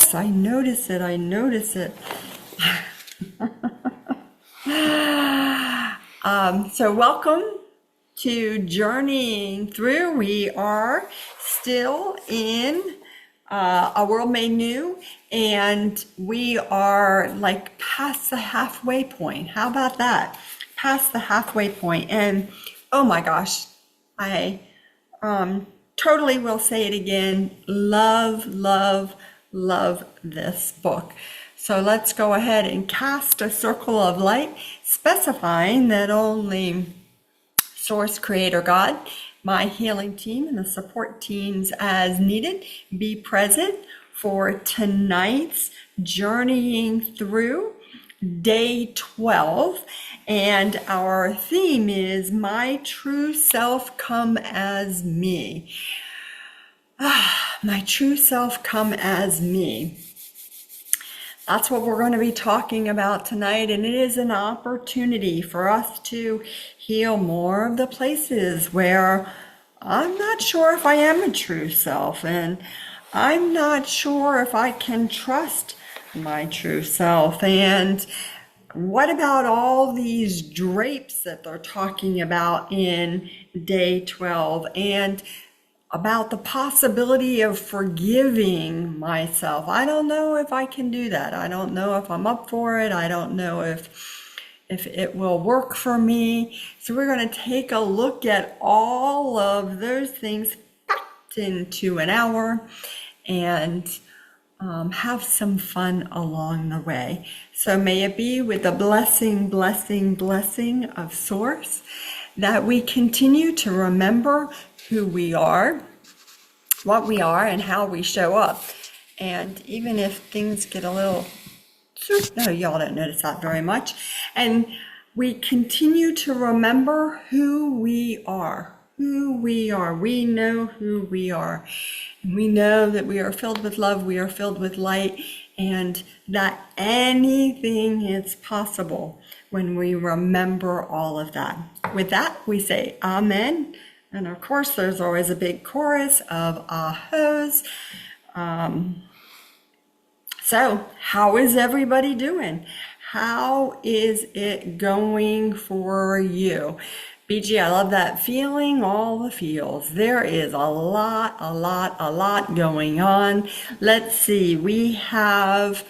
Yes, I notice it. I notice it. So welcome to Journeying Through. We are still in A World Made New, and we are like past the halfway point. How about that? Past the halfway point. And oh my gosh, I totally will say it again. Love, love, love this book. So let's go ahead and cast a circle of light, specifying that only Source, Creator, God, my healing team, and the support teams as needed be present for tonight's journeying through day 12. And our theme is My True Self Come as Me. My true self come as me. That's what we're going to be talking about tonight, and it is an opportunity for us to heal more of the places where I'm not sure if I am a true self, and I'm not sure if I can trust my true self. And what about all these drapes that they're talking about in day 12, and about the possibility of forgiving myself? I don't know if I can do that. I don't know if I'm up for it. I don't know if it will work for me. So we're going to take a look at all of those things packed into an hour and have some fun along the way. So may it be with the blessing, blessing, blessing of Source that we continue to remember who we are, what we are, and how we show up. And even if things get a little, no, y'all don't notice that very much. And we continue to remember who we are, We know who we are. And we know that we are filled with love, we are filled with light, and that anything is possible when we remember all of that. With that, we say amen. And of course, there's always a big chorus of ahos. So how is everybody doing? How is it going for you? BG, I love that feeling, all the feels. There is a lot going on. Let's see, we have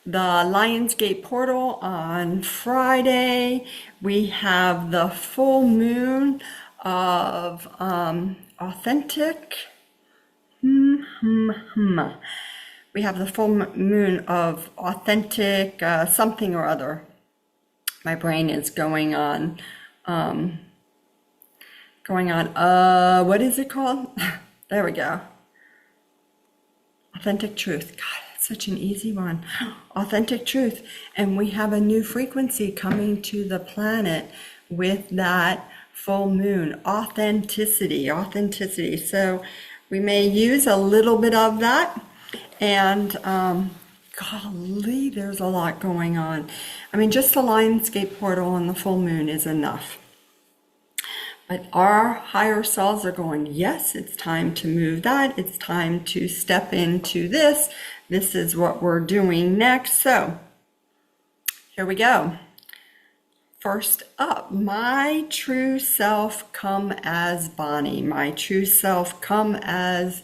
the Lionsgate portal on Friday. We have the full moon of authentic. We have the full moon of authentic something or other. My brain is going on. What is it called? There we go. Authentic truth. God, it's such an easy one. Authentic truth. And we have a new frequency coming to the planet with that full moon. Authenticity. So we may use a little bit of that. And golly, there's a lot going on. I mean, just the Lionsgate portal and the full moon is enough. But our higher selves are going, yes, it's time to move that. It's time to step into this. This is what we're doing next. So here we go. First up, my true self come as Bonnie. My true self come as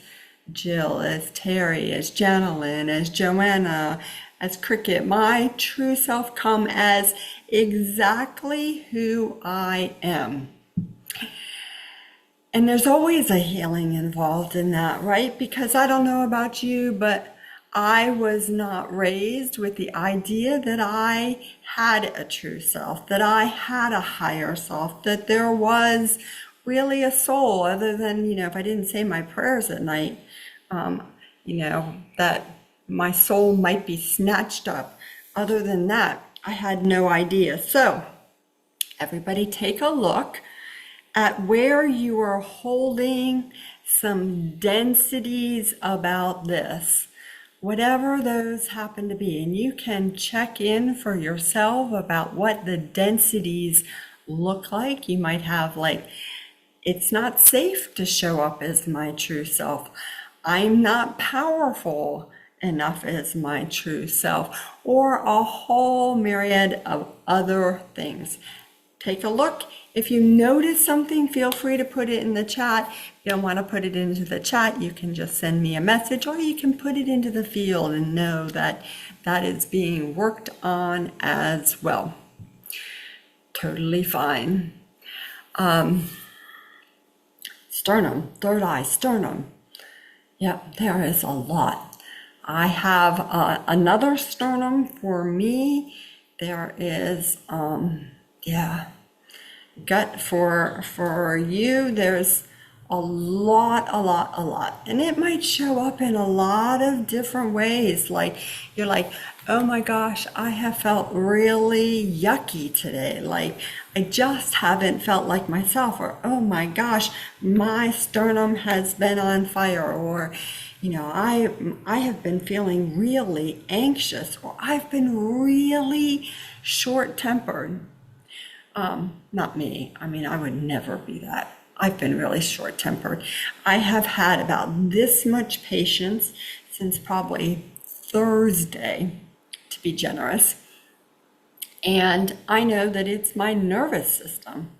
Jill, as Terry, as Janelyn, as Joanna, as Cricket. My true self come as exactly who I am. And there's always a healing involved in that, right? Because I don't know about you, but I was not raised with the idea that I had a true self, that I had a higher self, that there was really a soul other than, if I didn't say my prayers at night, that my soul might be snatched up. Other than that, I had no idea. So everybody take a look at where you are holding some densities about this, whatever those happen to be. And you can check in for yourself about what the densities look like. You might have it's not safe to show up as my true self. I'm not powerful enough is my true self, or a whole myriad of other things. Take a look. If you notice something, feel free to put it in the chat. If you don't want to put it into the chat, you can just send me a message, or you can put it into the field and know that that is being worked on as well. Totally fine. Sternum, third eye, sternum. Yep, there is a lot. I have another sternum for me. There is, gut for you. There's a lot. And it might show up in a lot of different ways. Like, you're like, oh my gosh, I have felt really yucky today. Like, I just haven't felt like myself. Or, oh my gosh, my sternum has been on fire. Or, I have been feeling really anxious. Or I've been really short-tempered. Not me. I mean, I would never be that. I've been really short-tempered. I have had about this much patience since probably Thursday, to be generous. And I know that it's my nervous system.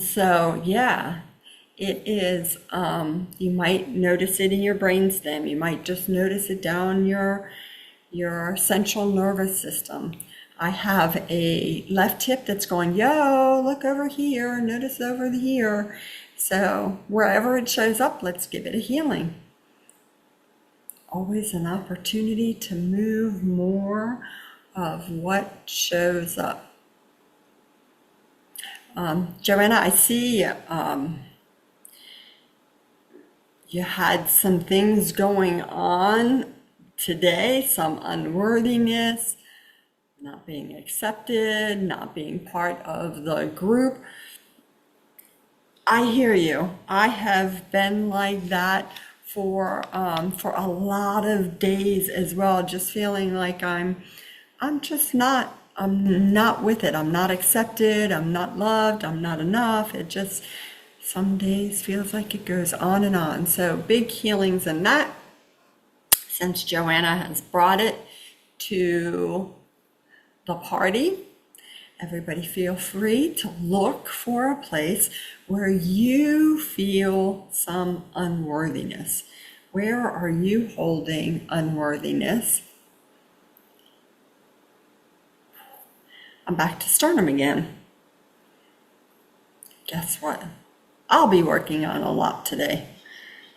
So yeah, it is, you might notice it in your brainstem. You might just notice it down your central nervous system. I have a left hip that's going, yo, look over here, notice over here. So wherever it shows up, let's give it a healing. Always an opportunity to move more of what shows up. Joanna, I see you had some things going on today, some unworthiness, not being accepted, not being part of the group. I hear you. I have been like that for a lot of days as well, just feeling like I'm not with it. I'm not accepted, I'm not loved, I'm not enough. It just some days feels like it goes on and on. So big healings in that, since Joanna has brought it to the party. Everybody feel free to look for a place where you feel some unworthiness. Where are you holding unworthiness? I'm back to sternum again. Guess what? I'll be working on a lot today.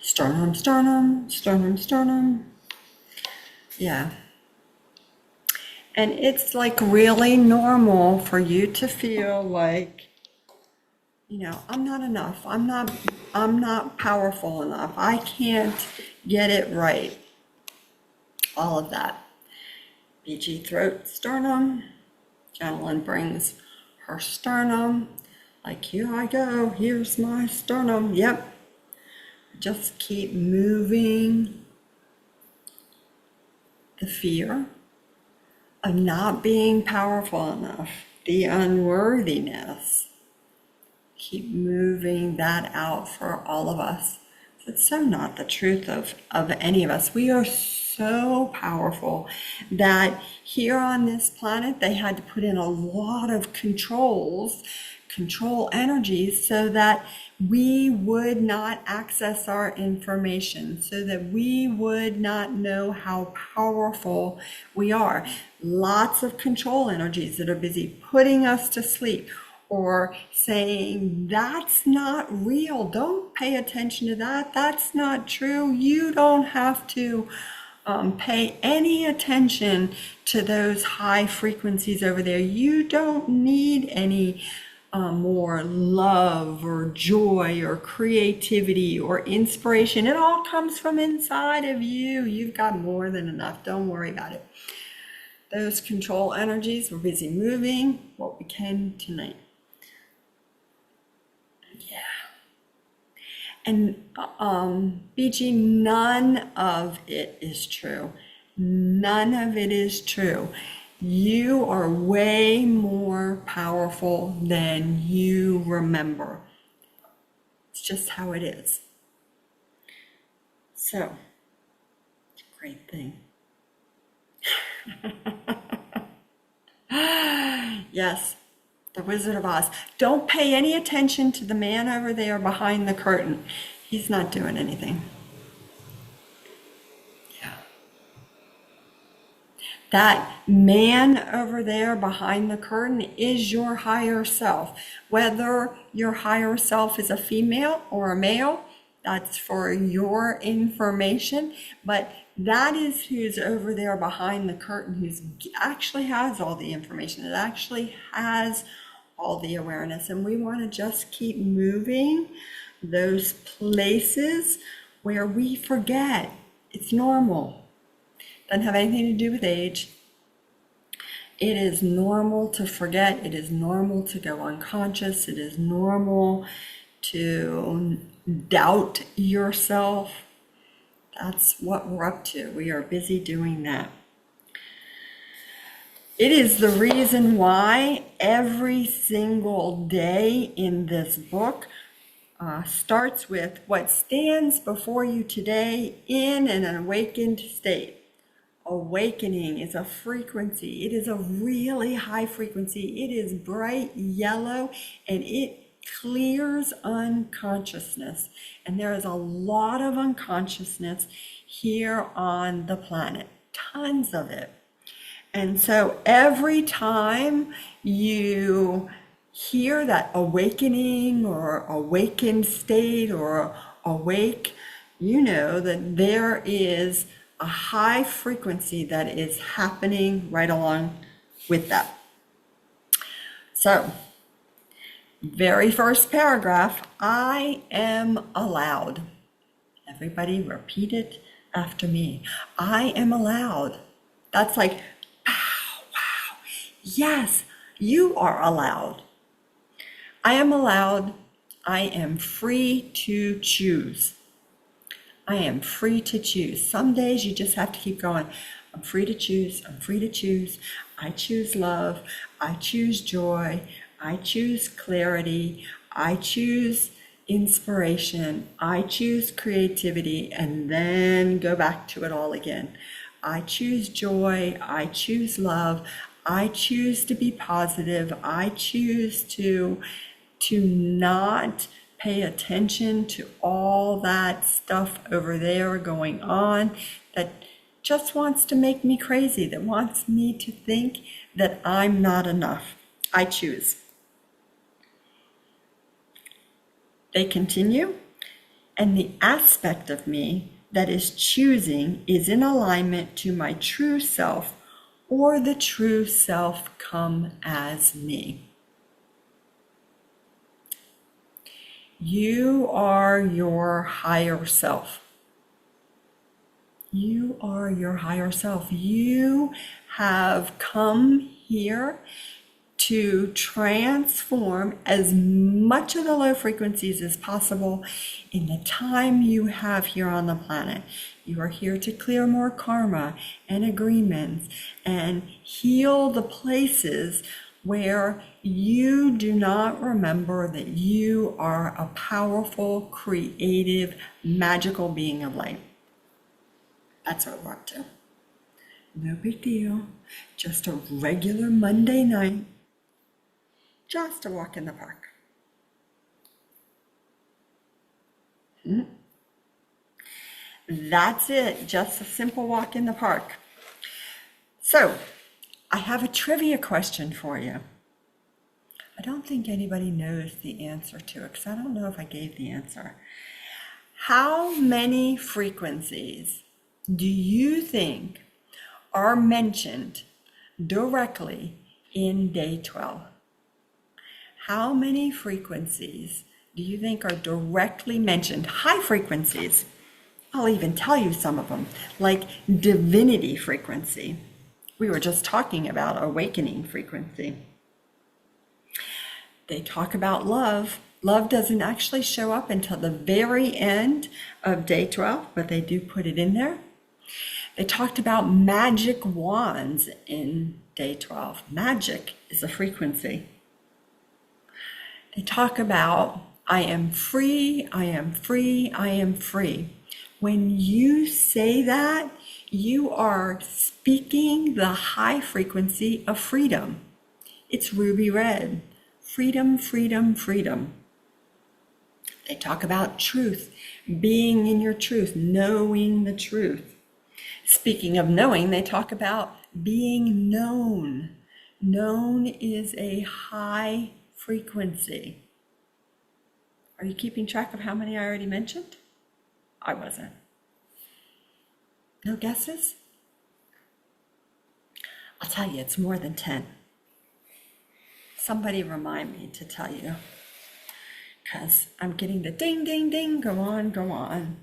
Sternum, sternum, sternum, sternum. Yeah. And it's like really normal for you to feel like, I'm not enough. I'm not powerful enough. I can't get it right. All of that. BG throat, sternum. Jenilyn brings her sternum. Like, here I go. Here's my sternum. Yep. Just keep moving the fear of not being powerful enough, the unworthiness. Keep moving that out for all of us. It's so not the truth of any of us. We are so powerful that here on this planet, they had to put in a lot of control energies so that we would not access our information, so that we would not know how powerful we are. Lots of control energies that are busy putting us to sleep or saying, that's not real. Don't pay attention to that. That's not true. You don't have to pay any attention to those high frequencies over there. You don't need any more love or joy or creativity or inspiration. It all comes from inside of you. You've got more than enough. Don't worry about it. Those control energies were busy moving what we can tonight. Yeah. And BG, none of it is true. None of it is true. You are way more powerful than you remember. It's just how it is. So, great thing. Yes, the Wizard of Oz. Don't pay any attention to the man over there behind the curtain. He's not doing anything. Yeah. That man over there behind the curtain is your higher self. Whether your higher self is a female or a male, that's for your information. But that is who's over there behind the curtain, who's actually has all the information. It actually has all the awareness. And we want to just keep moving those places where we forget. It's normal. Doesn't have anything to do with age. It is normal to forget. It is normal to go unconscious. It is normal to doubt yourself. That's what we're up to. We are busy doing that. It is the reason why every single day in this book starts with what stands before you today in an awakened state. Awakening is a frequency. It is a really high frequency. It is bright yellow and it clears unconsciousness. And there is a lot of unconsciousness here on the planet, tons of it. And so every time you hear that awakening or awakened state or awake, you know that there is a high frequency that is happening right along with that. So, very first paragraph, I am allowed. Everybody repeat it after me. I am allowed. That's like, wow, wow. Yes, you are allowed. I am allowed. I am free to choose. I am free to choose. Some days you just have to keep going. I'm free to choose. I'm free to choose. I choose love. I choose joy. I choose clarity. I choose inspiration. I choose creativity, and then go back to it all again. I choose joy. I choose love. I choose to be positive. I choose to not pay attention to all that stuff over there going on that just wants to make me crazy, that wants me to think that I'm not enough. I choose. They continue, and the aspect of me that is choosing is in alignment to my true self, or the true self come as me. You are your higher self. You are your higher self. You have come here to transform as much of the low frequencies as possible in the time you have here on the planet. You are here to clear more karma and agreements and heal the places where you do not remember that you are a powerful, creative, magical being of light. That's what we're up to. No big deal. Just a regular Monday night. Just a walk in the park. That's it. Just a simple walk in the park. So, I have a trivia question for you. I don't think anybody knows the answer to it because I don't know if I gave the answer. How many frequencies do you think are mentioned directly in day 12? How many frequencies do you think are directly mentioned? High frequencies. I'll even tell you some of them, like divinity frequency. We were just talking about awakening frequency. They talk about love. Love doesn't actually show up until the very end of day 12, but they do put it in there. They talked about magic wands in day 12. Magic is a frequency. They talk about, I am free, I am free, I am free. When you say that, You are speaking the high frequency of freedom. It's ruby red. Freedom, freedom, freedom. They talk about truth, being in your truth, knowing the truth. Speaking of knowing, they talk about being known. Known is a high frequency. Are you keeping track of how many I already mentioned? I wasn't. No guesses? I'll tell you, it's more than 10. Somebody remind me to tell you, because I'm getting the ding, ding, ding. Go on, go on.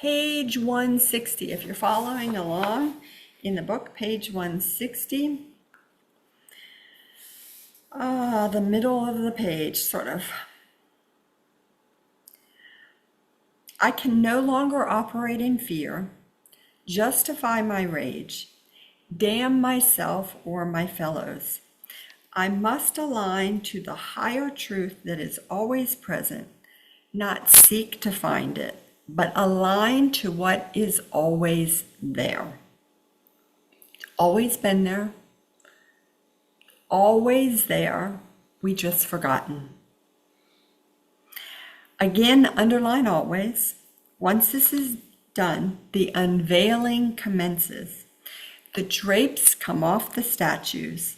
Page 160, if you're following along in the book, page 160. The middle of the page, sort of. I can no longer operate in fear, justify my rage, damn myself or my fellows. I must align to the higher truth that is always present, not seek to find it, but align to what is always there. Always been there, always there, we just forgotten. Again, underline always. Once this is done, the unveiling commences. The drapes come off the statues.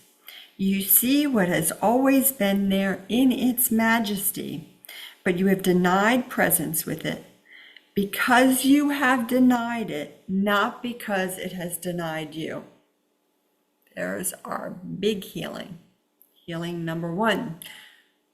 You see what has always been there in its majesty, but you have denied presence with it. Because you have denied it, not because it has denied you. There's our big healing. Healing number 1.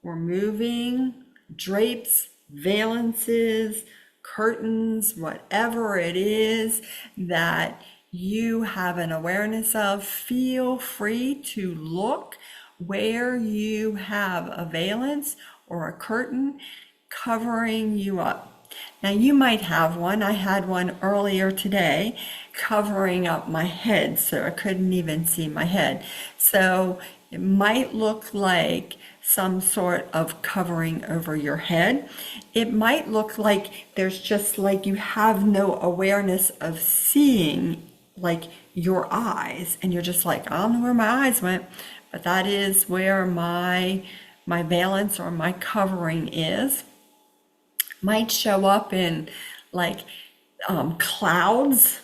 We're moving drapes, valences, curtains, whatever it is that you have an awareness of. Feel free to look where you have a valence or a curtain covering you up. Now you might have one. I had one earlier today covering up my head, so I couldn't even see my head. So it might look like some sort of covering over your head. It might look like there's just like you have no awareness of seeing like your eyes, and you're just like, I don't know where my eyes went, but that is where my valence or my covering is. Might show up in like clouds.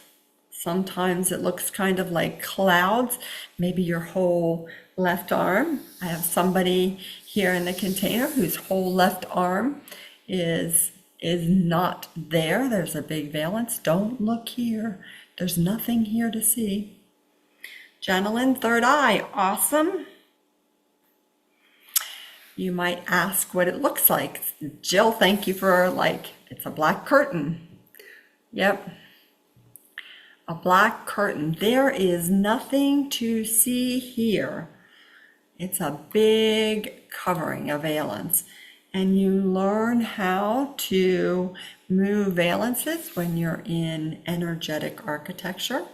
Sometimes it looks kind of like clouds, maybe your whole left arm. I have somebody here in the container whose whole left arm is not there. There's a big valence. Don't look here. There's nothing here to see. Janelyn, third eye, awesome. You might ask what it looks like. Jill, thank you for it's a black curtain. Yep. A black curtain. There is nothing to see here. It's a big covering, a valence. And you learn how to move valences when you're in energetic architecture.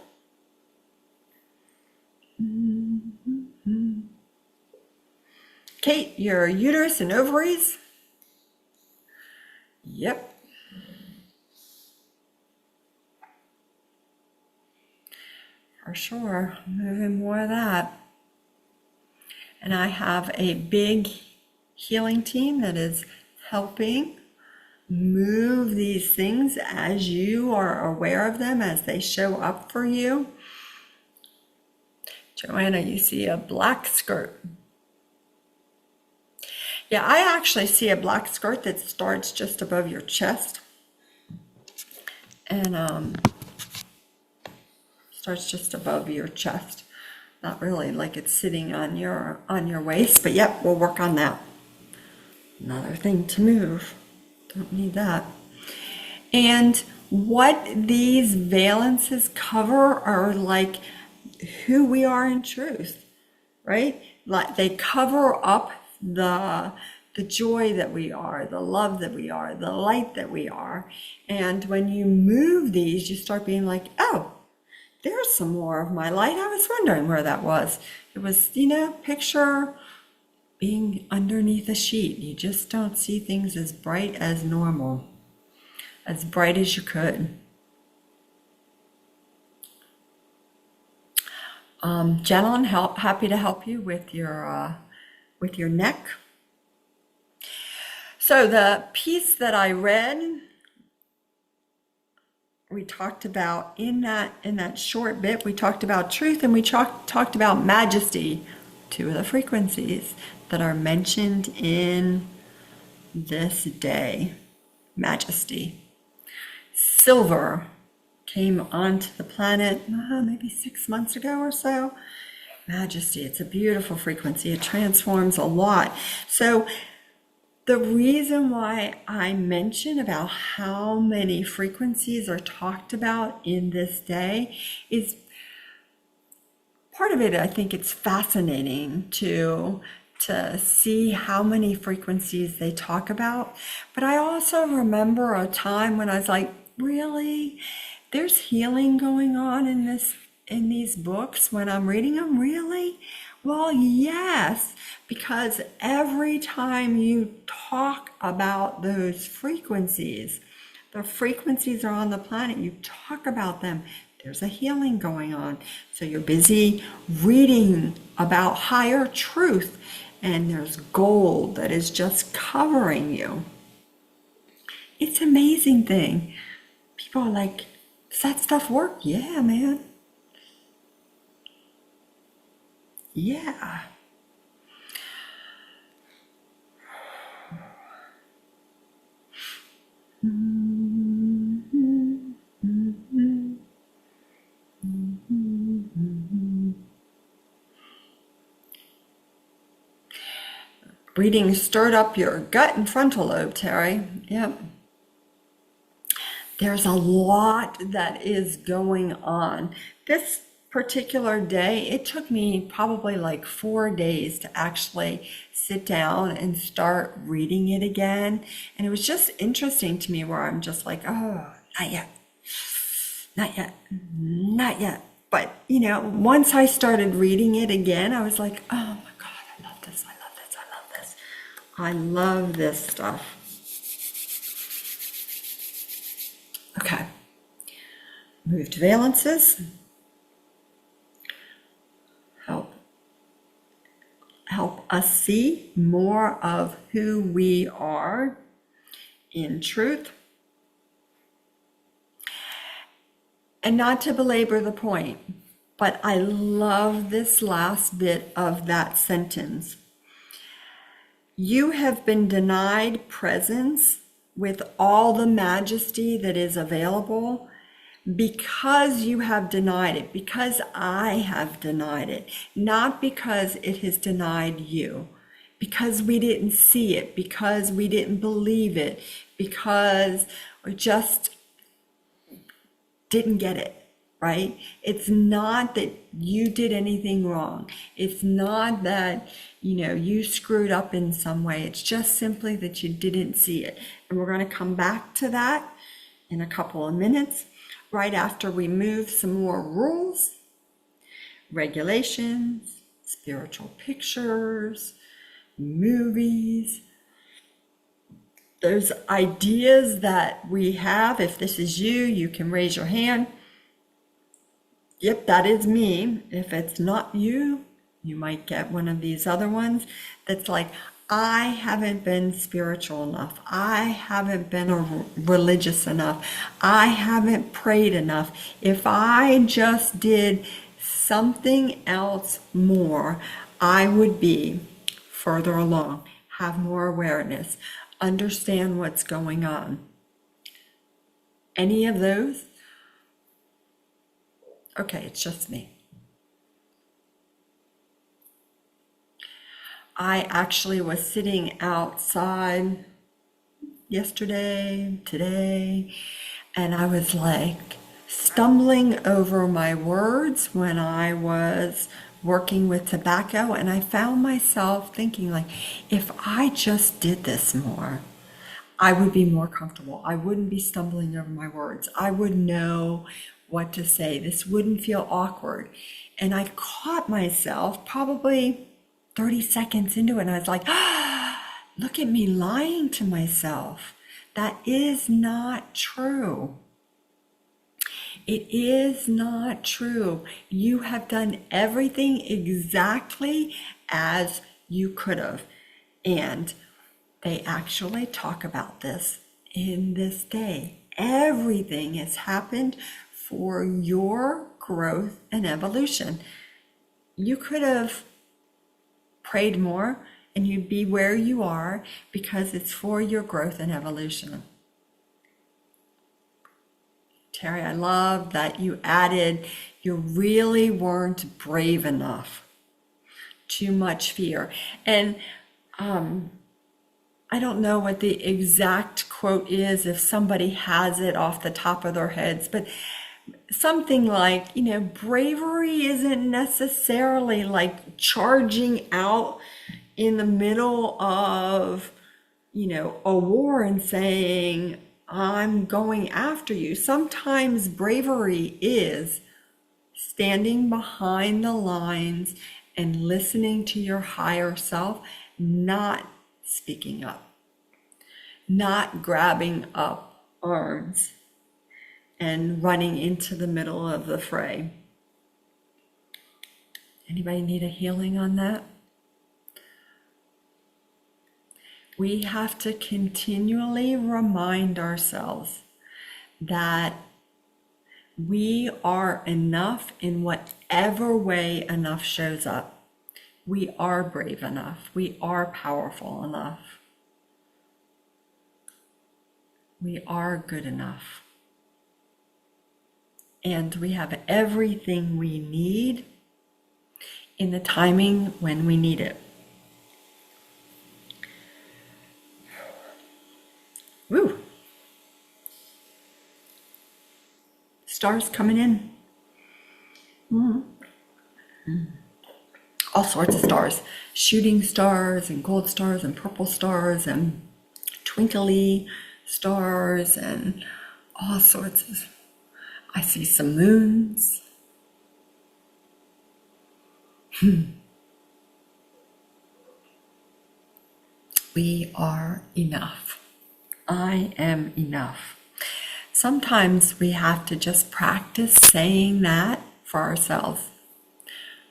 Kate, your uterus and ovaries. Yep. For sure, moving more of that. And I have a big healing team that is helping move these things as you are aware of them, as they show up for you. Joanna, you see a black skirt. Yeah, I actually see a black skirt that starts just above your chest and starts just above your chest. Not really like it's sitting on your waist, but yep, we'll work on that. Another thing to move. Don't need that. And what these valences cover are like who we are in truth, right? Like they cover up the joy that we are, the love that we are, the light that we are. And when you move these, you start being like, oh, there's some more of my light. I was wondering where that was. It was, picture being underneath a sheet. You just don't see things as bright as normal, as bright as you could. Gentle and happy to help you with your neck. So the piece that I read, we talked about in that short bit, we talked about truth and we talked about majesty, two of the frequencies that are mentioned in this day. Majesty. Silver came onto the planet maybe 6 months ago or so. Majesty, it's a beautiful frequency. It transforms a lot. So the reason why I mention about how many frequencies are talked about in this day is part of it. I think it's fascinating to see how many frequencies they talk about. But I also remember a time when I was like, really? There's healing going on in these books when I'm reading them? Really? Well, yes, because every time you talk about those frequencies, the frequencies are on the planet, you talk about them, there's a healing going on. So you're busy reading about higher truth, and there's gold that is just covering you. It's an amazing thing. People are like, does that stuff work? Yeah, man. Yeah. Reading stirred up your gut and frontal lobe, Terry. Yep. There's a lot that is going on. This particular day, it took me probably like 4 days to actually sit down and start reading it again. And it was just interesting to me where I'm just like, oh, not yet, not yet, not yet. But, once I started reading it again, I was like, oh my God, I love this, I love this, I love this. I love this stuff. Okay. Moved valences. Help us see more of who we are in truth. And not to belabor the point, but I love this last bit of that sentence. You have been denied presence with all the majesty that is available because you have denied it, because I have denied it, not because it has denied you, because we didn't see it, because we didn't believe it, because we just didn't get it, right? It's not that you did anything wrong. It's not that, you screwed up in some way. It's just simply that you didn't see it. And we're going to come back to that in a couple of minutes, right after we move some more rules, regulations, spiritual pictures, movies. There's ideas that we have. If this is you, you can raise your hand. Yep, that is me. If it's not you, you might get one of these other ones that's like, I haven't been spiritual enough. I haven't been religious enough. I haven't prayed enough. If I just did something else more, I would be further along, have more awareness, understand what's going on. Any of those? Okay, it's just me. I actually was sitting outside yesterday, today, and I was like stumbling over my words when I was working with tobacco, and I found myself thinking like, if I just did this more, I would be more comfortable. I wouldn't be stumbling over my words. I would know what to say. This wouldn't feel awkward. And I caught myself probably 30 seconds into it, and I was like, look at me lying to myself. That is not true. It is not true. You have done everything exactly as you could have. And they actually talk about this in this day. Everything has happened for your growth and evolution. You could have prayed more and you'd be where you are because it's for your growth and evolution. Terry, I love that you added you really weren't brave enough. Too much fear. And I don't know what the exact quote is if somebody has it off the top of their heads, but something like, bravery isn't necessarily like charging out in the middle of, a war and saying, I'm going after you. Sometimes bravery is standing behind the lines and listening to your higher self, not speaking up, not grabbing up arms and running into the middle of the fray. Anybody need a healing on that? We have to continually remind ourselves that we are enough in whatever way enough shows up. We are brave enough. We are powerful enough. We are good enough. And we have everything we need in the timing when we need it. Woo! Stars coming in. All sorts of stars. Shooting stars and gold stars and purple stars and twinkly stars and all sorts of... I see some moons. We are enough. I am enough. Sometimes we have to just practice saying that for ourselves.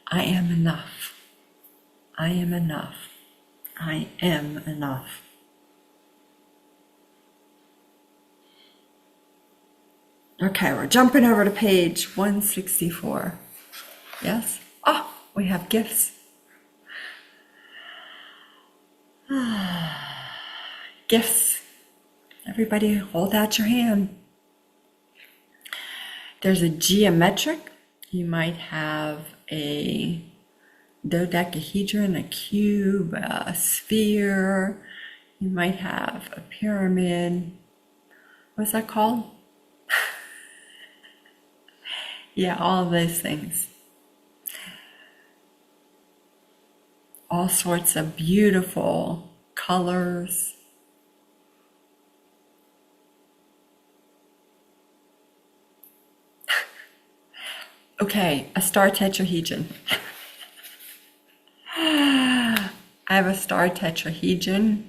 I am enough. I am enough. I am enough. Okay, we're jumping over to page 164. Yes? Oh, we have gifts. Gifts. Everybody hold out your hand. There's a geometric. You might have a dodecahedron, a cube, a sphere. You might have a pyramid. What's that called? Yeah, all of those things. All sorts of beautiful colors. Okay, a star tetrahedron. I have a star tetrahedron.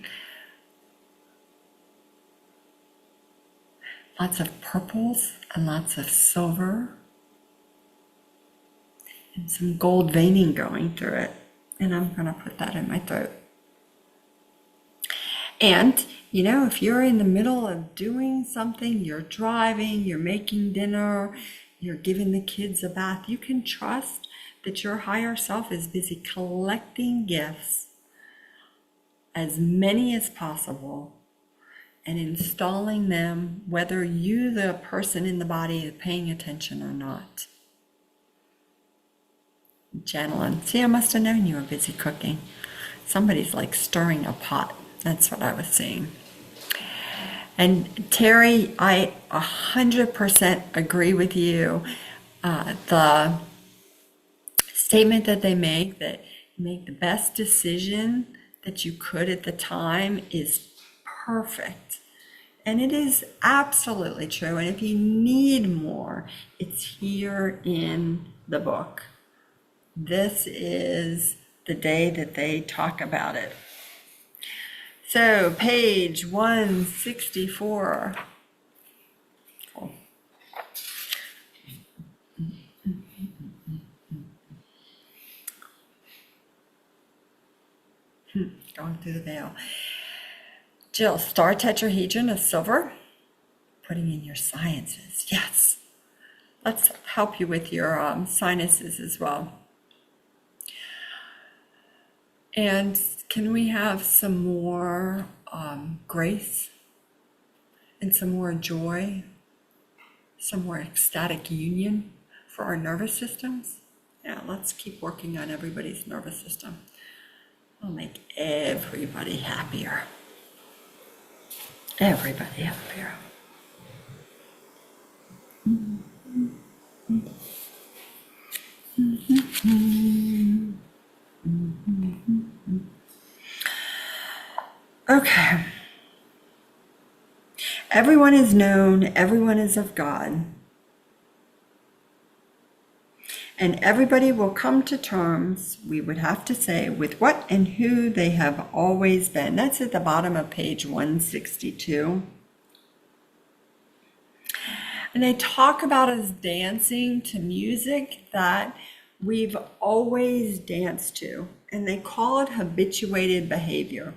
Lots of purples and lots of silver. And some gold veining going through it. And I'm going to put that in my throat. And, if you're in the middle of doing something, you're driving, you're making dinner, you're giving the kids a bath, you can trust that your higher self is busy collecting gifts, as many as possible, and installing them, whether you, the person in the body, is paying attention or not. Channeling. See, I must have known you were busy cooking. Somebody's like stirring a pot. That's what I was seeing. And Terry, I 100% agree with you. The statement that they make, that you make the best decision that you could at the time, is perfect. And it is absolutely true. And if you need more, it's here in the book. This is the day that they talk about it. So, page 164. going through the veil. Jill, star tetrahedron of silver, putting in your sciences. Yes. Let's help you with your sinuses as well. And can we have some more grace and some more joy, some more ecstatic union for our nervous systems? Yeah, let's keep working on everybody's nervous system. We'll make everybody happier. Everybody happier. Okay. Everyone is known, everyone is of God. And everybody will come to terms, we would have to say, with what and who they have always been. That's at the bottom of page 162. And they talk about us dancing to music that we've always danced to. And they call it habituated behavior.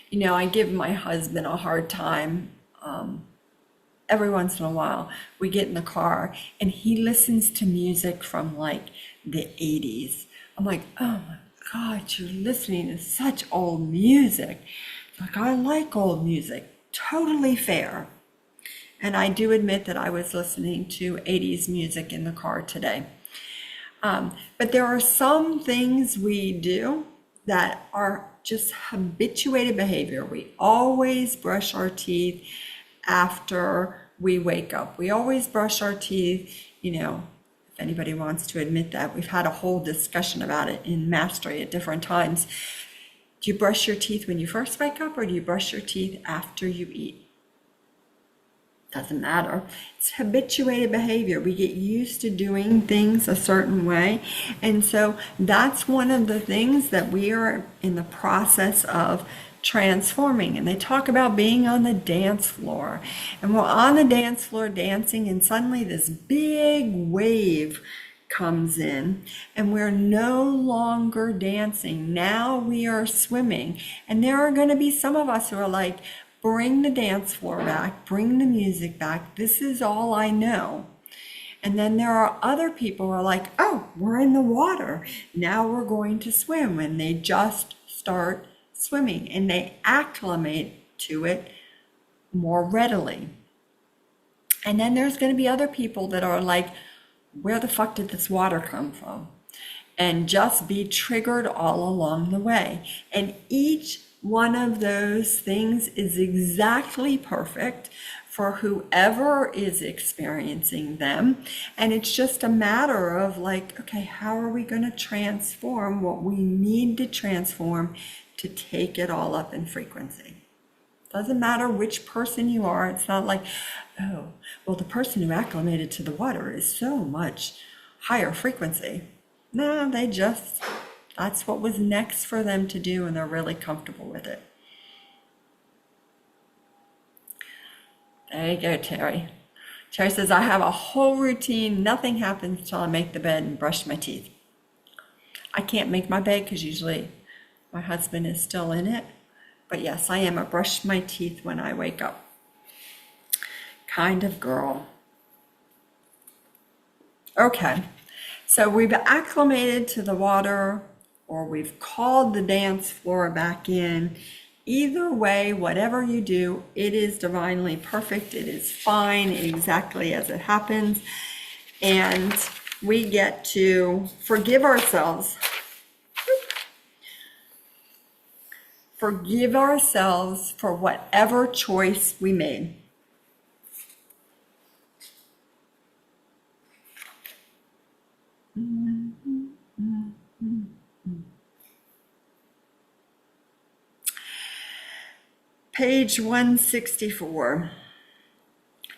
You know, I give my husband a hard time. Every once in a while, we get in the car and he listens to music from like the 80s. I'm like, oh my God, you're listening to such old music. Like, I like old music. Totally fair. And I do admit that I was listening to 80s music in the car today. But there are some things we do that are just habituated behavior. We always brush our teeth after we wake up. We always brush our teeth, you know, if anybody wants to admit that. We've had a whole discussion about it in Mastery at different times. Do you brush your teeth when you first wake up, or do you brush your teeth after you eat? Doesn't matter. It's habituated behavior. We get used to doing things a certain way. And so that's one of the things that we are in the process of transforming. And they talk about being on the dance floor. And we're on the dance floor dancing, and suddenly this big wave comes in, and we're no longer dancing. Now we are swimming. And there are going to be some of us who are like, bring the dance floor back, bring the music back. This is all I know. And then there are other people who are like, oh, we're in the water. Now we're going to swim. And they just start swimming and they acclimate to it more readily. And then there's going to be other people that are like, where the fuck did this water come from? And just be triggered all along the way. And each one of those things is exactly perfect for whoever is experiencing them. And it's just a matter of like, okay, how are we going to transform what we need to transform to take it all up in frequency? Doesn't matter which person you are. It's not like, oh, well, the person who acclimated to the water is so much higher frequency. No, that's what was next for them to do, and they're really comfortable with it. There you go, Terry. Terry says, I have a whole routine. Nothing happens until I make the bed and brush my teeth. I can't make my bed because usually my husband is still in it. But yes, I am a brush my teeth when I wake up kind of girl. Okay, so we've acclimated to the water, or we've called the dance floor back in. Either way, whatever you do, it is divinely perfect. It is fine exactly as it happens. And we get to forgive ourselves. Forgive ourselves for whatever choice we made. Page 164,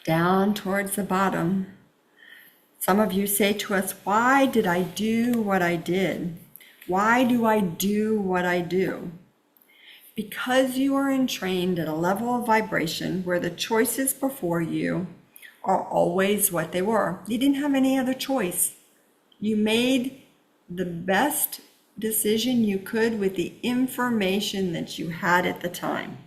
down towards the bottom. Some of you say to us, why did I do what I did? Why do I do what I do? Because you are entrained at a level of vibration where the choices before you are always what they were. You didn't have any other choice. You made the best decision you could with the information that you had at the time.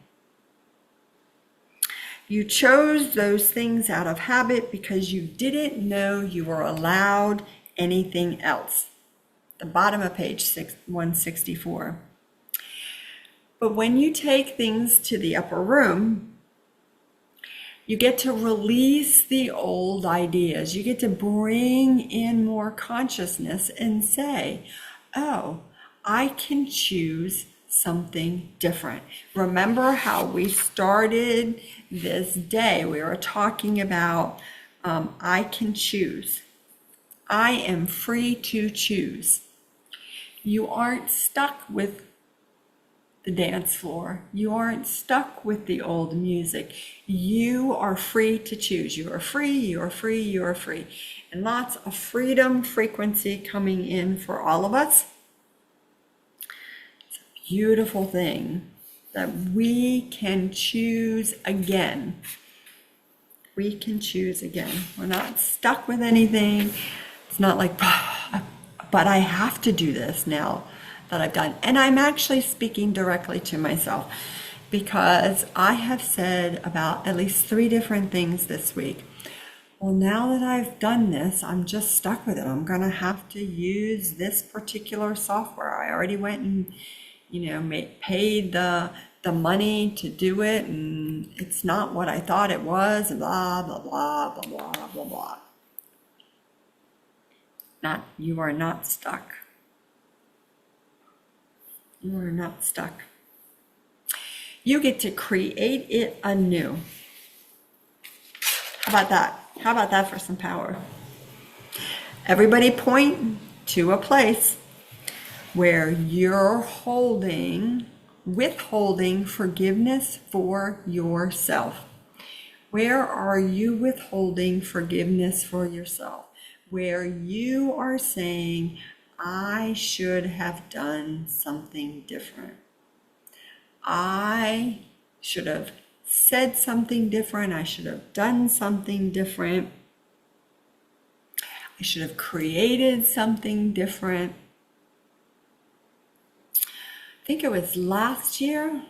You chose those things out of habit because you didn't know you were allowed anything else. The bottom of page 164. But when you take things to the upper room, you get to release the old ideas. You get to bring in more consciousness and say, oh, I can choose something different. Remember how we started this day? We were talking about I can choose. I am free to choose. You aren't stuck with the dance floor. You aren't stuck with the old music. You are free to choose. You are free, you are free, you are free. And lots of freedom frequency coming in for all of us. It's a beautiful thing that we can choose again. We can choose again. We're not stuck with anything. It's not like, but I have to do this now that I've done. And I'm actually speaking directly to myself because I have said about at least 3 different things this week. Well, now that I've done this, I'm just stuck with it. I'm going to have to use this particular software. I already went and, paid the money to do it, and it's not what I thought it was, and blah, blah, blah, blah, blah, blah, blah. You are not stuck. You are not stuck. You get to create it anew. How about that? How about that for some power? Everybody point to a place where you're withholding forgiveness for yourself. Where are you withholding forgiveness for yourself? Where you are saying, I should have done something different. I should have said something different. I should have done something different. I should have created something different. I think it was last year,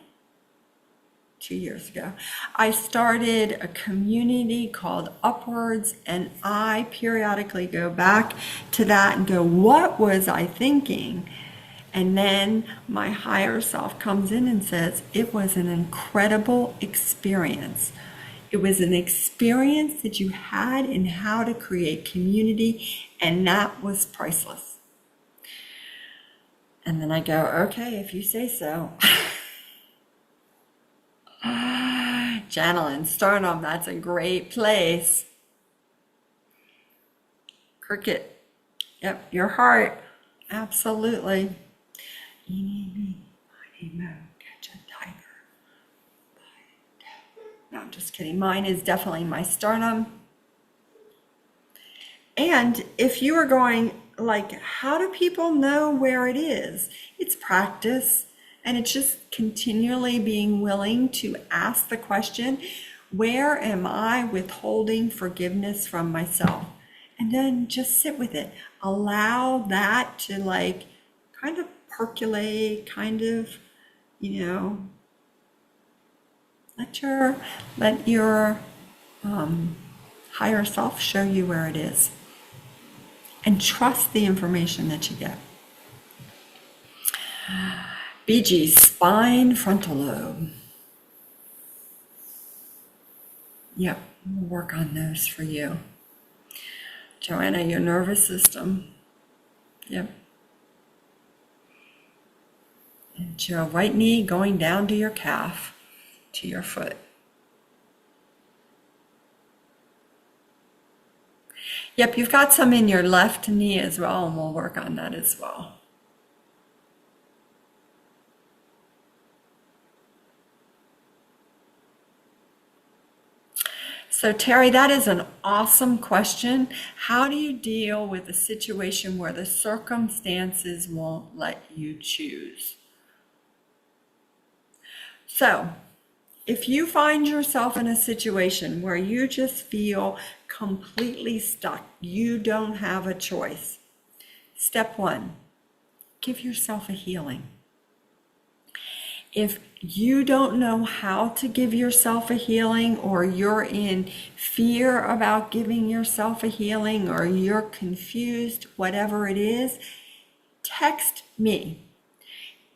2 years ago, I started a community called Upwards, and I periodically go back to that and go, what was I thinking? And then my higher self comes in and says, it was an incredible experience. It was an experience that you had in how to create community, and that was priceless. And then I go, okay, if you say so. Channeling sternum, that's a great place. Cricket, yep, your heart, absolutely. Eeny, meeny, miny, moe, catch a tiger. No, I'm just kidding. Mine is definitely my sternum. And if you are going, like, how do people know where it is? It's practice. And it's just continually being willing to ask the question, where am I withholding forgiveness from myself? And then just sit with it. Allow that to kind of percolate, kind of, let your higher self show you where it is. And trust the information that you get. BG, spine, frontal lobe. Yep, we'll work on those for you. Joanna, your nervous system. Yep. And your right knee going down to your calf, to your foot. Yep, you've got some in your left knee as well, and we'll work on that as well. So Terry, that is an awesome question. How do you deal with a situation where the circumstances won't let you choose? So if you find yourself in a situation where you just feel completely stuck, you don't have a choice. Step 1, give yourself a healing. If you don't know how to give yourself a healing, or you're in fear about giving yourself a healing, or you're confused, whatever it is, text me.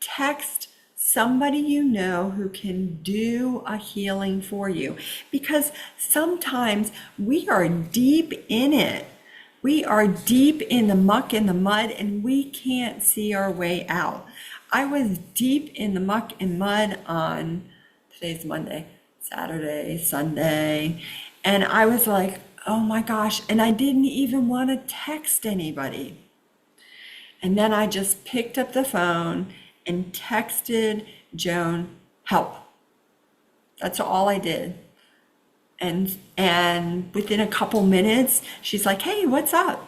Text somebody you know who can do a healing for you. Because sometimes we are deep in it. We are deep in the muck and the mud, and we can't see our way out. I was deep in the muck and mud on, today's Monday, Saturday, Sunday, and I was like, oh my gosh, and I didn't even want to text anybody. And then I just picked up the phone and texted Joan, help. That's all I did. And within a couple minutes, she's like, hey, what's up?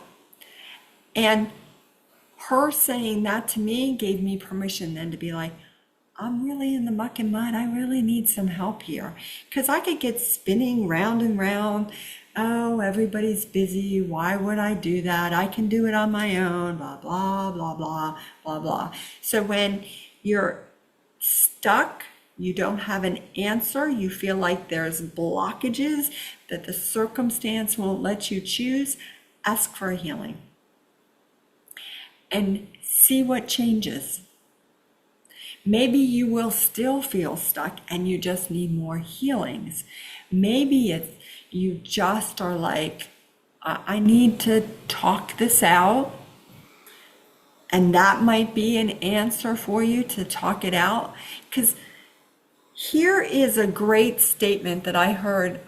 And her saying that to me gave me permission then to be like, I'm really in the muck and mud. I really need some help here. Because I could get spinning round and round. Oh, everybody's busy. Why would I do that? I can do it on my own, blah, blah, blah, blah, blah, blah. So when you're stuck, you don't have an answer, you feel like there's blockages, that the circumstance won't let you choose, ask for a healing. And see what changes. Maybe you will still feel stuck and you just need more healings. Maybe it's you just are like, I need to talk this out. And that might be an answer for you to talk it out. Because here is a great statement that I heard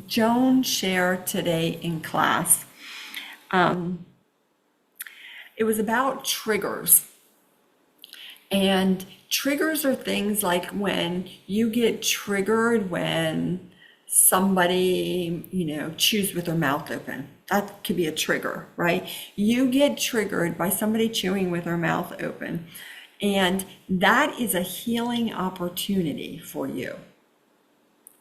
Joan share today in class. It was about triggers. And triggers are things like when you get triggered when somebody, chews with their mouth open. That could be a trigger, right? You get triggered by somebody chewing with their mouth open. And that is a healing opportunity for you,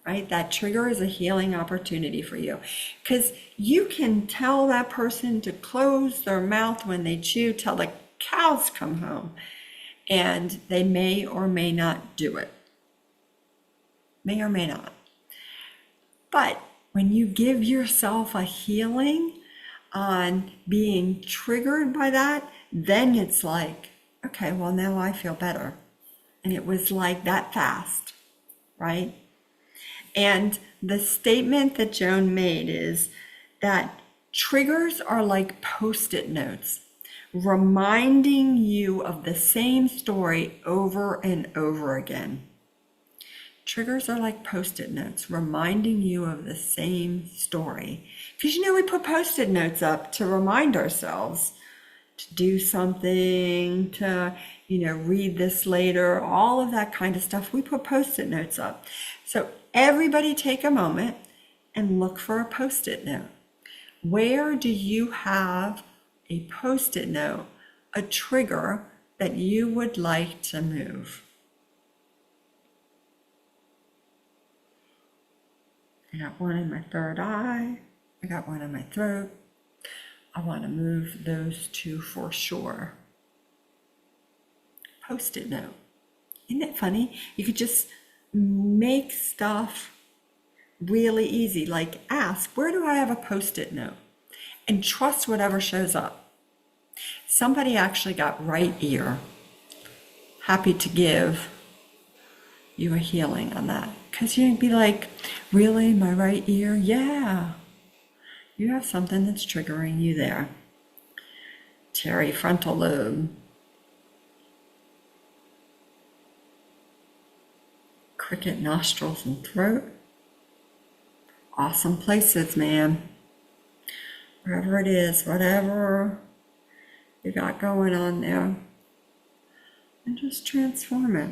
right? That trigger is a healing opportunity for you. Because you can tell that person to close their mouth when they chew till the cows come home. And they may or may not do it. May or may not. But when you give yourself a healing on being triggered by that, then it's like, okay, well, now I feel better. And it was like that fast, right? And the statement that Joan made is that triggers are like Post-it notes, reminding you of the same story over and over again. Triggers are like Post-it notes, reminding you of the same story. Because we put Post-it notes up to remind ourselves to do something, to, read this later, all of that kind of stuff. We put Post-it notes up. So everybody take a moment and look for a Post-it note. Where do you have a Post-it note, a trigger that you would like to move? I got one in my third eye. I got one in my throat. I want to move those two for sure. Post-it note. Isn't it funny? You could just make stuff really easy. Like ask, where do I have a Post-it note? And trust whatever shows up. Somebody actually got right ear. Happy to give you a healing on that. Because you'd be like, really, my right ear? Yeah. You have something that's triggering you there. Terry, frontal lobe. Cricket, nostrils, and throat. Awesome places, man. Wherever it is, whatever you got going on there. And just transform it.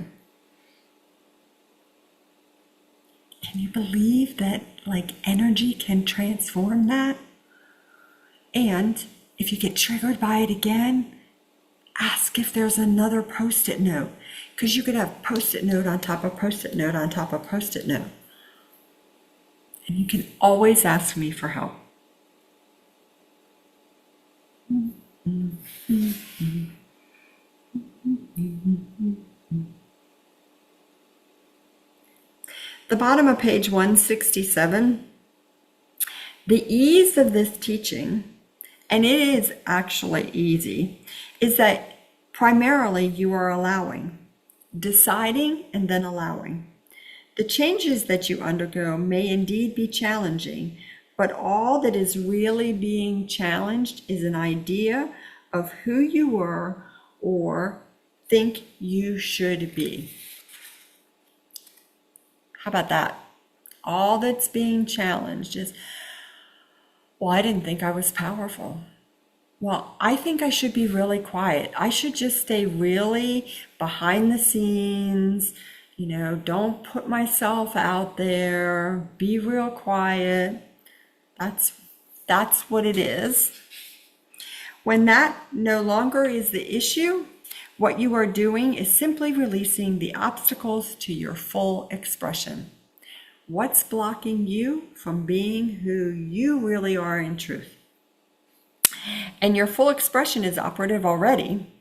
Can you believe that energy can transform that? And if you get triggered by it again, ask if there's another Post-it note. Because you could have Post-it note on top of Post-it note on top of Post-it note. And you can always ask me for help. The bottom of page 167, the ease of this teaching, and it is actually easy, is that primarily you are allowing, deciding, and then allowing. The changes that you undergo may indeed be challenging, but all that is really being challenged is an idea of who you were or think you should be. How about that? All that's being challenged is, well, I didn't think I was powerful. Well, I think I should be really quiet. I should just stay really behind the scenes, don't put myself out there, be real quiet. That's what it is. When that no longer is the issue, what you are doing is simply releasing the obstacles to your full expression. What's blocking you from being who you really are in truth? And your full expression is operative already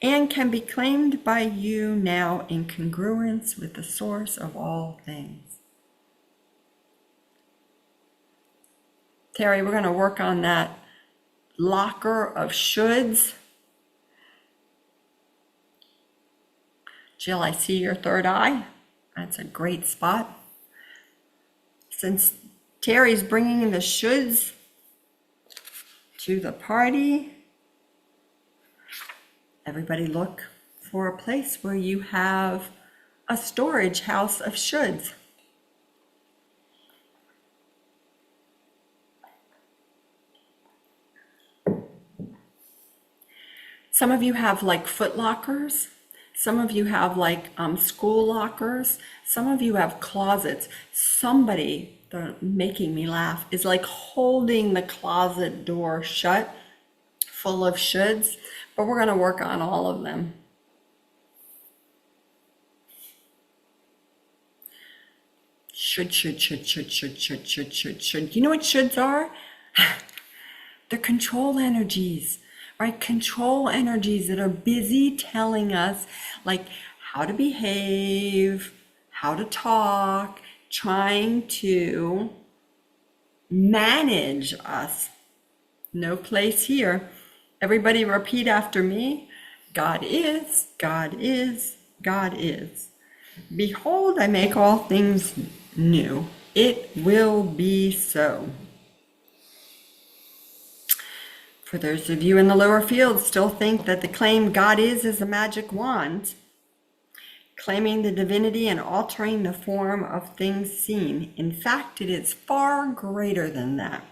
and can be claimed by you now in congruence with the source of all things. Terry, we're going to work on that locker of shoulds. Jill, I see your third eye. That's a great spot. Since Terry's bringing the shoulds to the party, everybody look for a place where you have a storage house of shoulds. Some of you have like foot lockers. Some of you have like school lockers. Some of you have closets. Somebody, they're making me laugh, is like holding the closet door shut, full of shoulds, but we're going to work on all of them. Should. You know what shoulds are? They're control energies. Right? Control energies that are busy telling us like how to behave, how to talk, trying to manage us. No place here. Everybody repeat after me. God is, God is, God is. Behold, I make all things new. It will be so. For those of you in the lower field still think that the claim God is a magic wand, claiming the divinity and altering the form of things seen. In fact, it is far greater than that.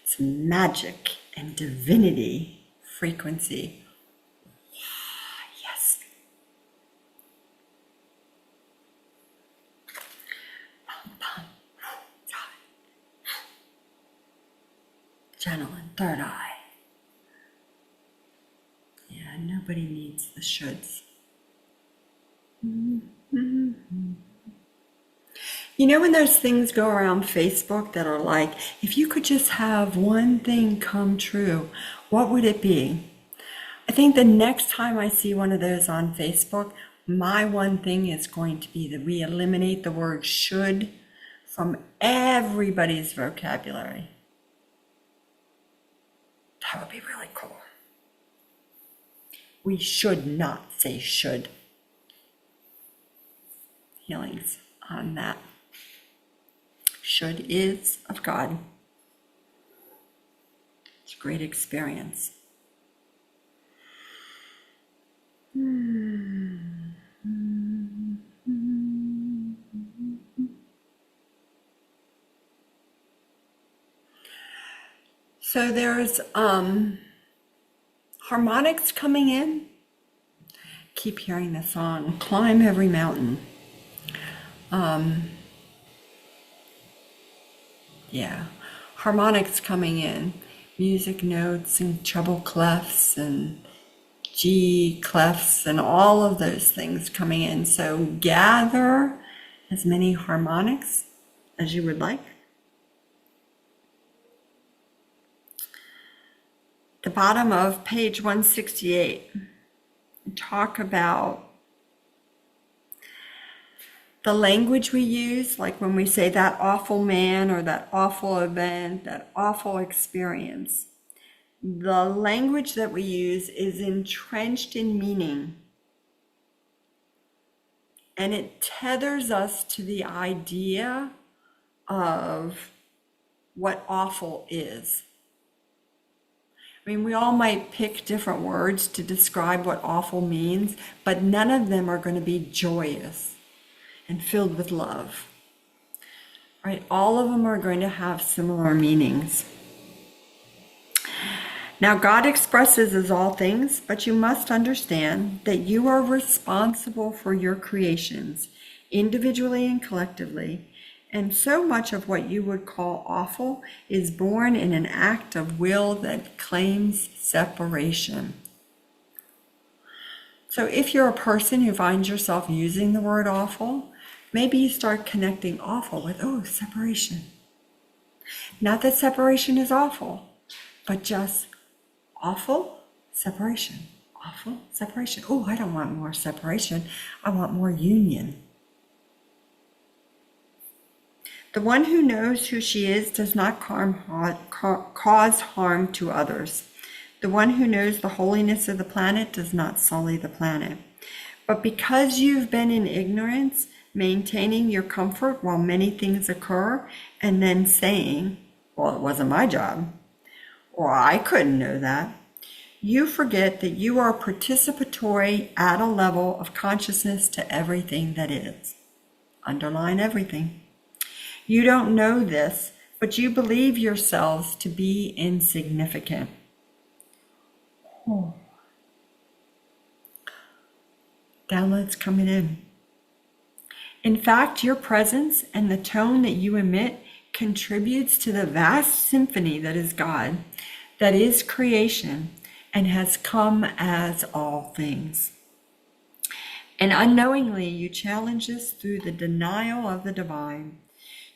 It's magic and divinity frequency. Yes. Gentle and third eye. Yeah, nobody needs the shoulds. You know when those things go around Facebook that are like, if you could just have one thing come true, what would it be? I think the next time I see one of those on Facebook, my one thing is going to be that we eliminate the word should from everybody's vocabulary. That would be really cool. We should not say should. Healings on that. Should is of God. It's a great experience. So there's harmonics coming in. Keep hearing the song, Climb Every Mountain. Yeah, harmonics coming in. Music notes and treble clefs and G clefs and all of those things coming in. So gather as many harmonics as you would like. The bottom of page 168, talk about the language we use, like when we say that awful man or that awful event, that awful experience. The language that we use is entrenched in meaning, and it tethers us to the idea of what awful is. I mean, we all might pick different words to describe what awful means, but none of them are going to be joyous and filled with love, right? All of them are going to have similar meanings. Now, God expresses as all things, but you must understand that you are responsible for your creations, individually and collectively, and so much of what you would call awful is born in an act of will that claims separation. So if you're a person who finds yourself using the word awful, maybe you start connecting awful with, oh, separation. Not that separation is awful, but just awful, separation. Awful, separation. Oh, I don't want more separation. I want more union. The one who knows who she is does not cause harm to others. The one who knows the holiness of the planet does not sully the planet. But because you've been in ignorance, maintaining your comfort while many things occur, and then saying, well, it wasn't my job, or I couldn't know that, you forget that you are participatory at a level of consciousness to everything that is. Underline everything. You don't know this, but you believe yourselves to be insignificant. Oh. Downloads coming in. In fact, your presence and the tone that you emit contributes to the vast symphony that is God, that is creation, and has come as all things. And unknowingly, you challenge this through the denial of the divine.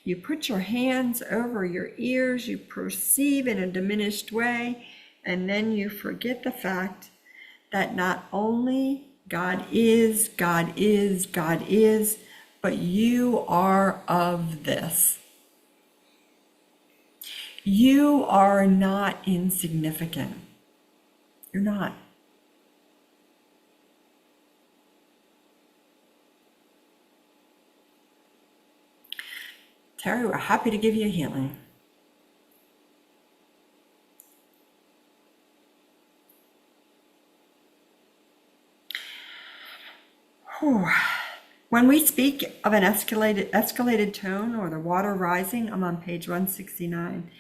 You put your hands over your ears, you perceive in a diminished way, and then you forget the fact that not only God is, God is, God is, but you are of this. You are not insignificant. You're not. Terry, we're happy to give you a healing. Whew. When we speak of an escalated tone or the water rising, I'm on page 169,